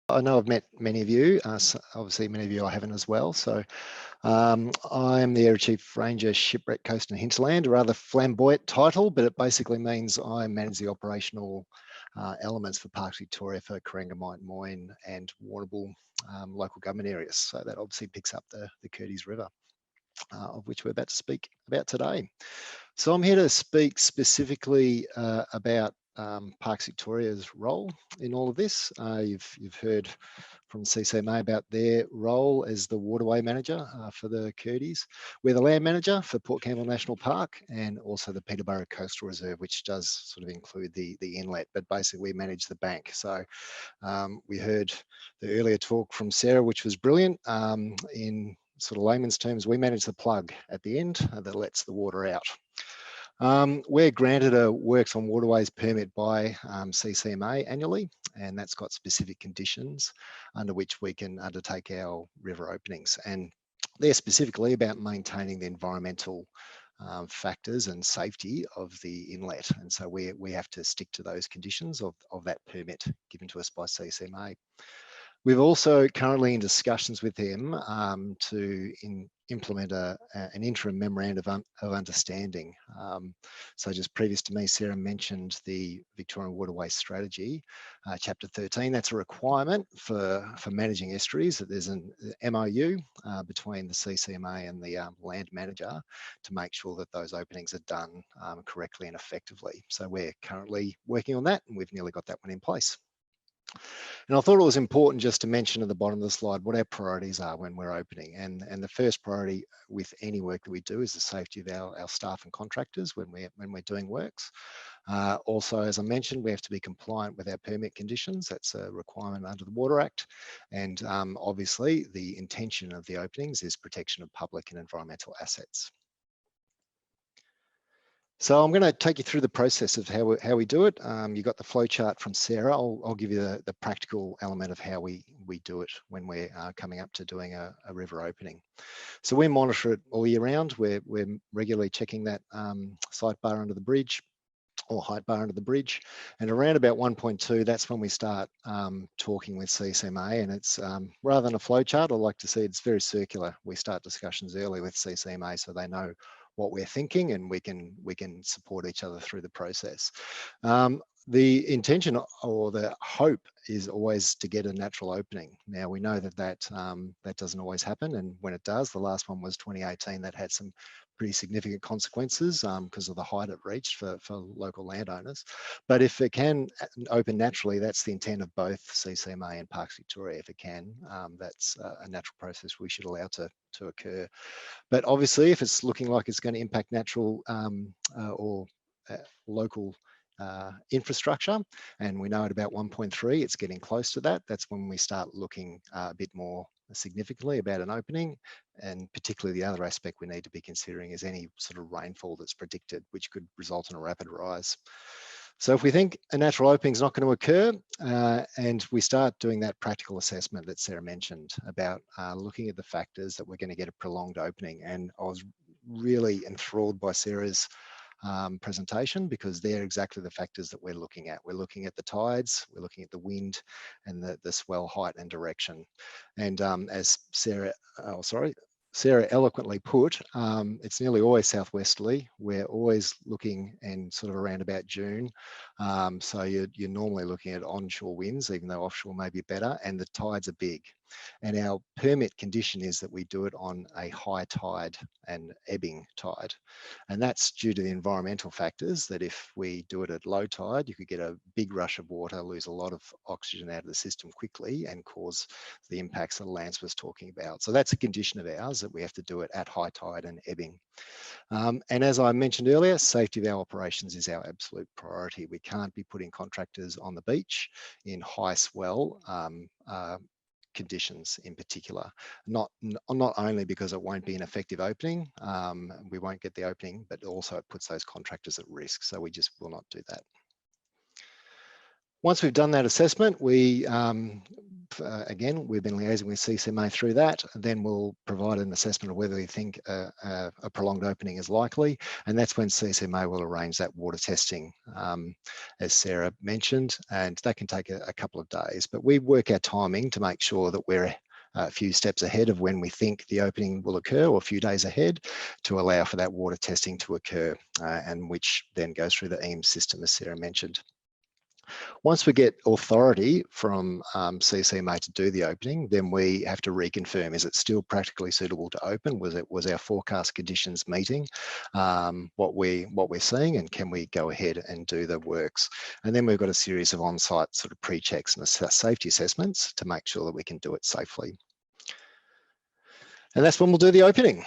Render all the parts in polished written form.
I know I've met many of you, obviously many of you I haven't as well. So I'm the Area Chief Ranger, Shipwreck, Coast and Hinterland, a rather flamboyant title, but it basically means I manage the operational elements for Parks Victoria for Corangamite, Moyne and Warrnambool local government areas. So that obviously picks up the Curdies River, of which we're about to speak about today. So I'm here to speak specifically about Parks Victoria's role in all of this. You've heard from the CCMA about their role as the waterway manager for the Curdies. We're the land manager for Port Campbell National Park and also the Peterborough Coastal Reserve, which does sort of include the inlet, but basically we manage the bank. So we heard the earlier talk from Sarah, which was brilliant. In sort of layman's terms, we manage the plug at the end that lets the water out. We're granted a Works on Waterways permit by CCMA annually, and that's got specific conditions under which we can undertake our river openings. And they're specifically about maintaining the environmental factors and safety of the inlet. And so we have to stick to those conditions of that permit given to us by CCMA. We've also currently in discussions with them to implement an interim memorandum of understanding. So just previous to me, Sarah mentioned the Victorian Waterways Strategy, Chapter 13. That's a requirement for managing estuaries, that there's an MOU between the CCMA and the land manager to make sure that those openings are done correctly and effectively. So we're currently working on that, and we've nearly got that one in place. And I thought it was important just to mention at the bottom of the slide what our priorities are when we're opening. And the first priority with any work that we do is the safety of our staff and contractors when we're doing works. Also, as I mentioned, we have to be compliant with our permit conditions. That's a requirement under the Water Act. And obviously, the intention of the openings is protection of public and environmental assets. So I'm going to take you through the process of how we do it. You got the flow chart from Sarah. I'll give you the practical element of how we do it when we're coming up to doing a river opening. So we monitor it all year round. We're regularly checking that sight bar under the bridge or height bar under the bridge. And around about 1.2, that's when we start talking with CCMA. And it's rather than a flow chart, I like to see it's very circular. We start discussions early with CCMA so they know what we're thinking and we can support each other through the process. The intention or the hope is always to get a natural opening. Now we know that doesn't always happen, and when it does, the last one was 2018, that had some pretty significant consequences because of the height it reached for local landowners. But if it can open naturally, that's the intent of both CCMA and Parks Victoria. If it can, that's a natural process we should allow to occur. But obviously, if it's looking like it's going to impact natural or local infrastructure, and we know at about 1.3 it's getting close to that, that's when we start looking a bit more significantly about an opening. And particularly the other aspect we need to be considering is any sort of rainfall that's predicted, which could result in a rapid rise. So if we think a natural opening is not going to occur, and we start doing that practical assessment that Sarah mentioned about looking at the factors that we're going to get a prolonged opening. And I was really enthralled by Sarah's presentation, because they're exactly the factors that we're looking at. We're looking at the tides, we're looking at the wind and the swell height and direction. And as Sarah eloquently put, it's nearly always southwesterly. We're always looking and sort of around about June. So you're normally looking at onshore winds, even though offshore may be better, and the tides are big. And our permit condition is that we do it on a high tide and ebbing tide. And that's due to the environmental factors, that if we do it at low tide, you could get a big rush of water, lose a lot of oxygen out of the system quickly and cause the impacts that Lance was talking about. So that's a condition of ours, that we have to do it at high tide and ebbing. And as I mentioned earlier, safety of our operations is our absolute priority. We can't be putting contractors on the beach in high swell conditions in particular, not only because it won't be an effective opening, we won't get the opening, but also it puts those contractors at risk. So we just will not do that. Once we've done that assessment, we again, we've been liaising with CCMA through that. Then we'll provide an assessment of whether we think a prolonged opening is likely. And that's when CCMA will arrange that water testing, as Sarah mentioned, and that can take a couple of days. But we work our timing to make sure that we're a few steps ahead of when we think the opening will occur, or a few days ahead, to allow for that water testing to occur, and which then goes through the EAMS system, as Sarah mentioned. Once we get authority from CCMA to do the opening, then we have to reconfirm, is it still practically suitable to open? Was our forecast conditions meeting what we're seeing, and can we go ahead and do the works? And then we've got a series of on-site sort of pre-checks and safety assessments to make sure that we can do it safely. And that's when we'll do the opening.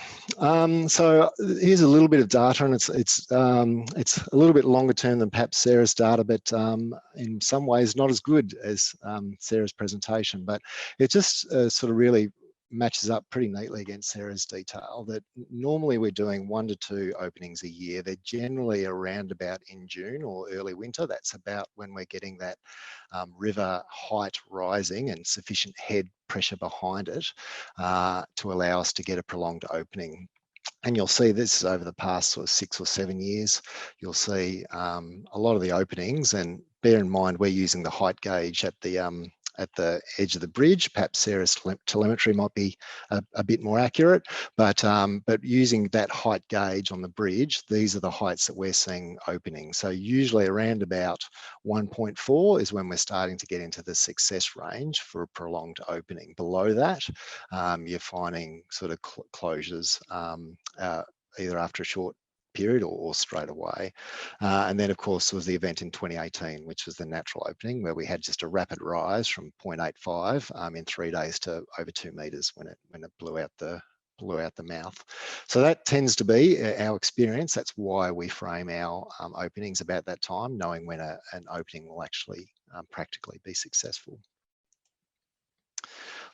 So here's a little bit of data, and it's a little bit longer term than perhaps Sarah's data, but in some ways not as good as Sarah's presentation. But it just sort of really matches up pretty neatly against Sarah's detail, that normally we're doing 1 to 2 openings a year. They're generally around about in June or early winter. That's about when we're getting that river height rising and sufficient head pressure behind it to allow us to get a prolonged opening. And you'll see this is over the past sort of 6 or 7 years. You'll see a lot of the openings, and bear in mind we're using the height gauge at the edge of the bridge. Perhaps Sarah's telemetry might be a bit more accurate, but using that height gauge on the bridge, these are the heights that we're seeing opening. So usually around about 1.4 is when we're starting to get into the success range for a prolonged opening. Below that, you're finding sort of closures either after a short period or straight away. And then of course there was the event in 2018, which was the natural opening, where we had just a rapid rise from 0.85 in 3 days to over 2 meters when it blew out the mouth. So that tends to be our experience. That's why we frame our openings about that time, knowing when an opening will actually practically be successful.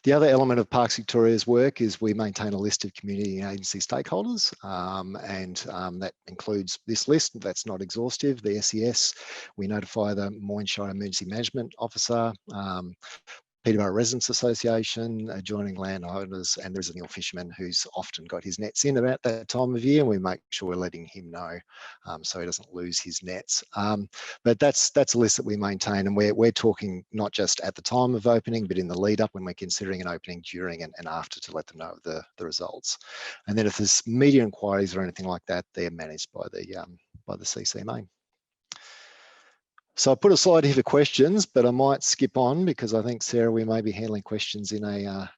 The other element of Parks Victoria's work is we maintain a list of community and agency stakeholders, and that includes this list. That's not exhaustive. The SES, we notify the Moyne Emergency Management Officer, Peterborough Residents Association, adjoining landowners, and there's an eel fisherman who's often got his nets in about that time of year, and we make sure we're letting him know so he doesn't lose his nets. But that's a list that we maintain, and we're talking not just at the time of opening, but in the lead up when we're considering an opening, during and after, to let them know the results. And then if there's media inquiries or anything like that, they're managed by the CCMA. So I put a slide here for questions, but I might skip on because I think, Sarah, we may be handling questions in a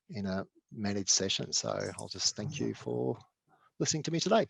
managed session. So I'll just thank you for listening to me today.